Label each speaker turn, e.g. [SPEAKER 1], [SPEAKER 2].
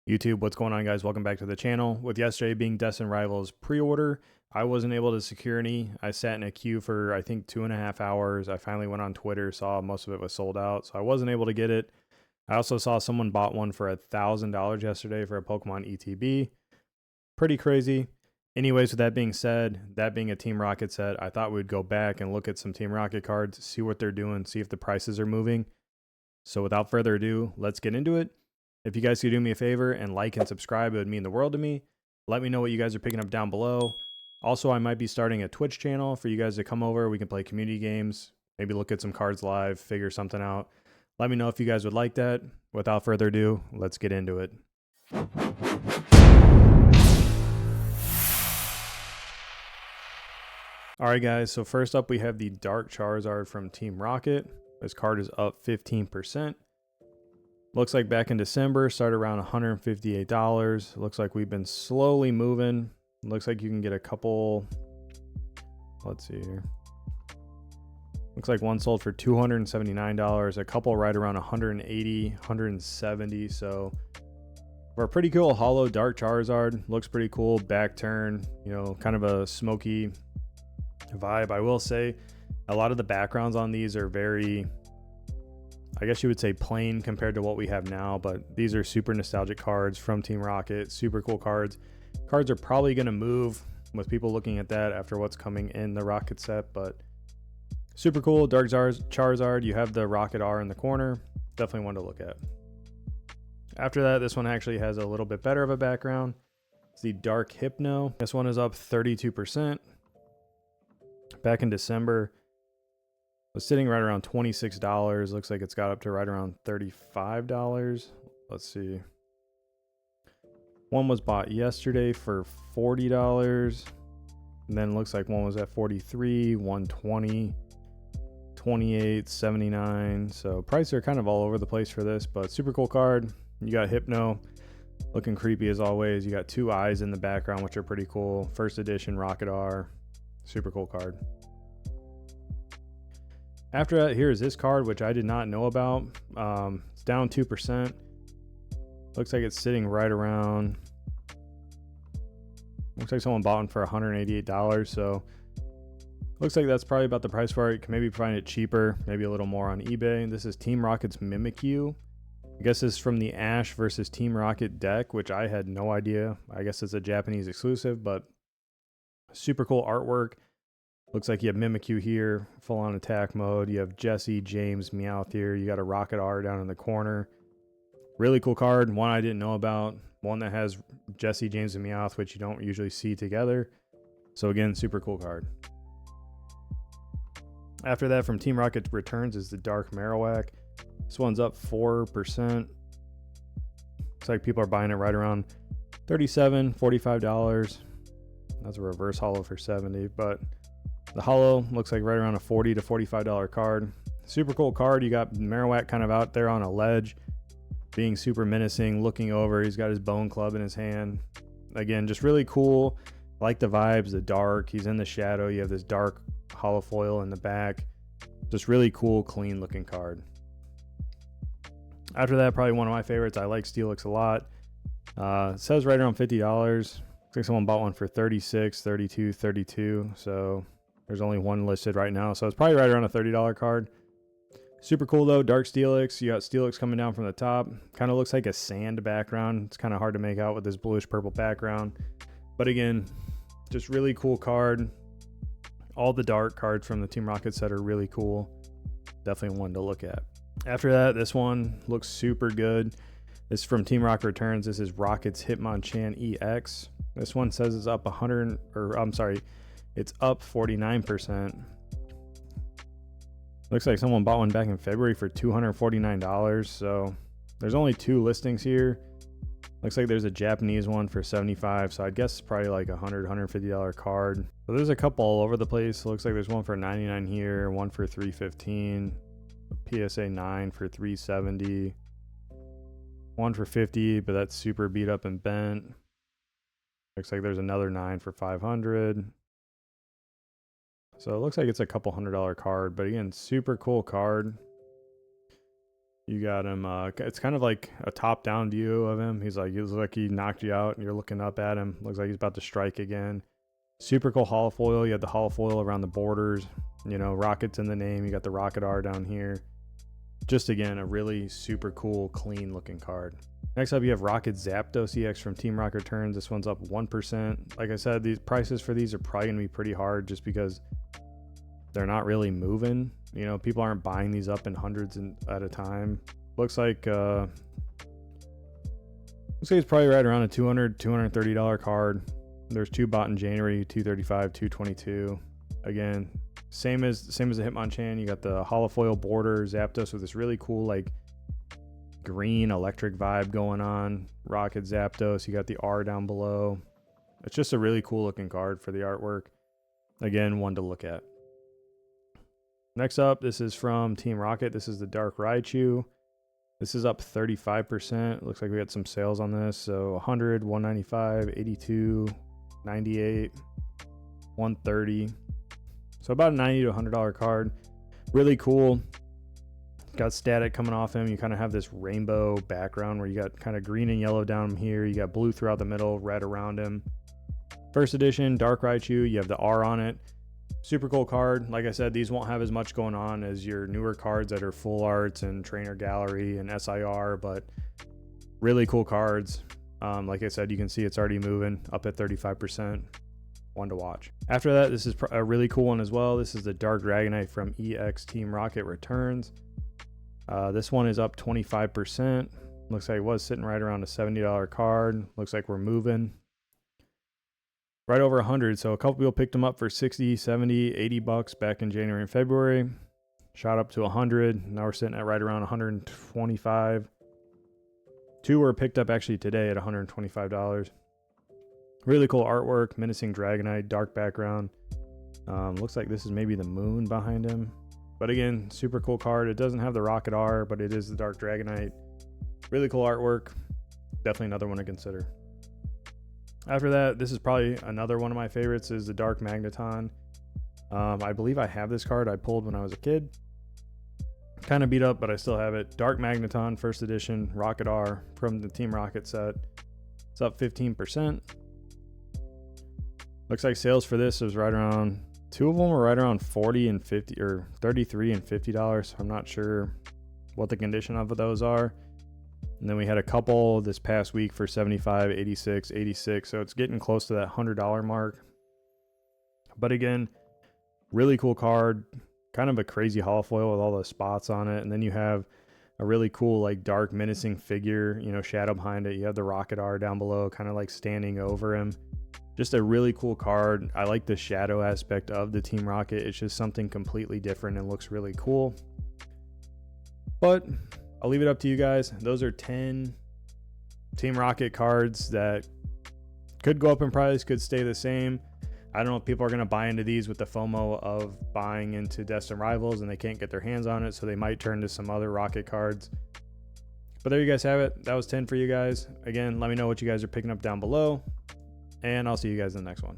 [SPEAKER 1] YouTube, what's going on, guys? Welcome back to the channel. With yesterday being Destined Rivals pre-order, I wasn't able to secure any. I sat in a queue for I think 2.5 hours. I finally went on Twitter, saw most of it was sold out, so I wasn't able to get it. I also saw someone bought one for $1,000 yesterday for a Pokemon ETB. Pretty crazy. Anyways, with that being said, that being a Team Rocket set, I thought we'd go back and look at some Team Rocket cards, see what they're doing, see if the prices are moving. So without further ado, let's get into it. If you guys could do me a favor and like and subscribe, it would mean the world to me. Let me know what you guys are picking up down below. Also, I might be starting a Twitch channel for you guys to come over. We can play community games, maybe look at some cards live, figure something out. Let me know if you guys would like that. Without further ado, let's get into it. Alright guys, so first up we have the Dark Charizard from Team Rocket. This card is up 15%. Looks like back in December, started around $158. Looks like we've been slowly moving. Looks like you can get a couple. Let's see here. Looks like one sold for $279. A couple right around $180, $170. So for a pretty cool hollow Dark Charizard, looks pretty cool. Back turn, you know, kind of a smoky vibe. I will say a lot of the backgrounds on these are very, I guess you would say, plain compared to what we have now, but these are super nostalgic cards from Team Rocket. Super cool cards. Cards are probably going to move with people looking at that after what's coming in the Rocket set, but super cool. Dark Charizard. You have the Rocket R in the corner. Definitely one to look at. After that, this one actually has a little bit better of a background. It's the Dark Hypno. This one is up 32%. Back in December, was sitting right around $26. Looks like it's got up to right around $35. Let's see. One was bought yesterday for $40. And then looks like one was at $43, $120, $28, $79. So prices are kind of all over the place for this, but super cool card. You got Hypno looking creepy as always. You got two eyes in the background, which are pretty cool. First edition Rocket R. Super cool card. After that, here is this card, which I did not know about. It's down 2%. Looks like it's sitting right around. Looks like someone bought one for $188. So looks like that's probably about the price for it. You can maybe find it cheaper, maybe a little more on eBay. This is Team Rocket's Mimikyu. I guess this is from the Ash versus Team Rocket deck, which I had no idea. I guess it's a Japanese exclusive, but super cool artwork. Looks like you have Mimikyu here, full on attack mode. You have Jesse, James, Meowth here. You got a Rocket R down in the corner. Really cool card. One I didn't know about. One that has Jesse, James, and Meowth, which you don't usually see together. So again, super cool card. After that, from Team Rocket Returns is the Dark Marowak. This one's up 4%. Looks like people are buying it right around $37, $45. That's a reverse hollow for $70, but the hollow looks like right around a $40 to $45 card. Super cool card. You got Marowak kind of out there on a ledge, being super menacing, looking over. He's got his bone club in his hand. Again, just really cool. I like the vibes, the dark. He's in the shadow. You have this dark hollow foil in the back. Just really cool, clean looking card. After that, probably one of my favorites. I like Steelix a lot. It says right around $50. Looks like someone bought one for $36, $32, $32. So there's only one listed right now, so it's probably right around a $30 card. Super cool though, Dark Steelix. You got Steelix coming down from the top. Kind of looks like a sand background. It's kind of hard to make out with this bluish purple background. But again, just really cool card. All the dark cards from the Team Rocket set are really cool. Definitely one to look at. After that, this one looks super good. This is from Team Rocket Returns. This is Rocket's Hitmonchan EX. This one says it's up it's up 49%. Looks like someone bought one back in February for $249. So there's only two listings here. Looks like there's a Japanese one for $75. So I guess it's probably like $100, $150 card. So there's a couple all over the place. Looks like there's one for $99 here, one for $315, a PSA 9 for $370, one for $50, but that's super beat up and bent. Looks like there's another 9 for $500. So it looks like it's a couple $100 card, but again, super cool card. You got him. It's kind of like a top-down view of him. He looks like he knocked you out, and you're looking up at him. Looks like he's about to strike again. Super cool holofoil. You have the holofoil around the borders. You know, rockets in the name. You got the rocket R down here. Just again, a really super cool, clean-looking card. Next up, you have Rocket Zapdos EX from Team Rocket Returns. This one's up 1%. Like I said, these prices for these are probably gonna be pretty hard, just because they're not really moving. You know, people aren't buying these up in hundreds at a time. Looks like it's probably right around a $230 card. There's 2 bought in January, 235, 222. Again, same as the Hitmonchan. You got the holofoil border Zapdos with this really cool like green electric vibe going on. Rocket Zapdos. You got the R down below. It's just a really cool looking card for the artwork. Again, one to look at. Next up, this is from Team Rocket. This is the Dark Raichu. This is up 35%. Looks like we had some sales on this. So 100, 195, 82, 98, 130. So about a $90 to $100 card. Really cool. Got static coming off him. You kind of have this rainbow background where you got kind of green and yellow down here. You got blue throughout the middle, red around him. First edition, Dark Raichu. You have the R on it. Super cool card. Like I said, these won't have as much going on as your newer cards that are full arts and trainer gallery and SIR, but really cool cards. Like I said, you can see it's already moving up at 35%. One to watch. After that, this is a really cool one as well. This is the Dark Dragonite from EX Team Rocket Returns. This one is up 25%. Looks like it was sitting right around a $70 card. Looks like we're moving right over 100. So a couple people picked them up for 60, 70, 80 bucks back in January and February. Shot up to 100. Now we're sitting at right around 125. 2 were picked up actually today at $125. Really cool artwork. Menacing Dragonite, dark background. Looks like this is maybe the moon behind him. But again, super cool card. It doesn't have the Rocket R, but it is the Dark Dragonite. Really cool artwork. Definitely another one to consider. After that, this is probably another one of my favorites, is the Dark Magneton. I believe I have this card I pulled when I was a kid. Kind of beat up, but I still have it. Dark Magneton, first edition, Rocket R from the Team Rocket set. It's up 15%. Looks like sales for this was right around, 2 of them were right around 40 and 50, or 33 and $50. So I'm not sure what the condition of those are. And then we had a couple this past week for 75, 86, 86. So it's getting close to that $100 mark. But again, really cool card. Kind of a crazy holofoil with all the spots on it. And then you have a really cool, like, dark menacing figure, you know, shadow behind it. You have the Rocket R down below, kind of like standing over him. Just a really cool card. I like the shadow aspect of the Team Rocket. It's just something completely different and looks really cool. But I'll leave it up to you guys. Those are 10 Team Rocket cards that could go up in price, could stay the same. I don't know if people are going to buy into these with the FOMO of buying into Destined Rivals and they can't get their hands on it, so they might turn to some other Rocket cards. But there you guys have it. That was 10 for you guys. Again, let me know what you guys are picking up down below, and I'll see you guys in the next one.